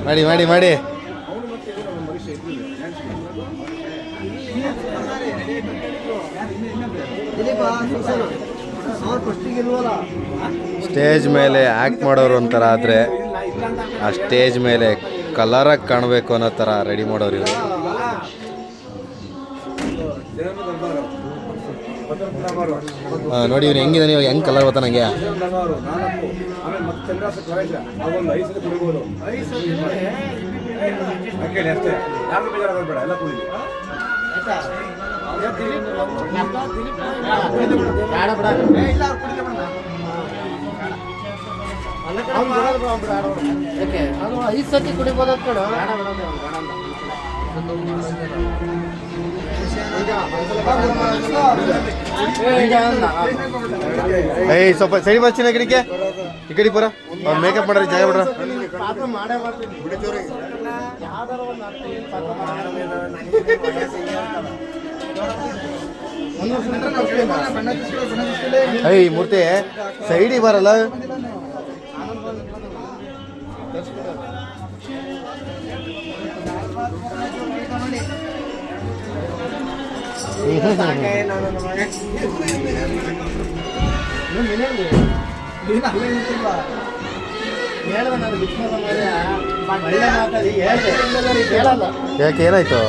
ಮಾಡಿ ಮಾಡಿ ಮಾಡಿ. ಸ್ಟೇಜ್ ಮೇಲೆ ಆ್ಯಕ್ಟ್ ಮಾಡೋರು ಒಂಥರ ಆದರೆ ಆ ಸ್ಟೇಜ್ ಮೇಲೆ ಕಲರಾಗಿ ಕಾಣಬೇಕು ಅನ್ನೋ ಥರ ರೆಡಿ ಮಾಡೋರು ಇವರು. ನೋಡಿ ಇವ್ನು ಹೆಂಗಿದೆ, ನೀವು ಹೆಂಗೆ ಕಲರ್ ಗೊತ್ತಾ ನನಗೆ. ಐದು ಸತಿ ಕುಡಿಬೋದ ಕಣ. ಏಯ್ ಸ್ವಲ್ಪ ಸರಿ ಬರ್ತೀನಿ ಕಡೆಗೆ, ಈ ಕಡೆ ಬರ. ಮೇಕಪ್ ಮಾಡ್ರಿ, ಜಾಗ ಬಿಡ್ರ. ಏಯ್ ಮೂರ್ತಿ ಸೈಡಿಗೆ ಬರಲ್ಲ. ಯಾಕೆ ಏನಾಯ್ತು?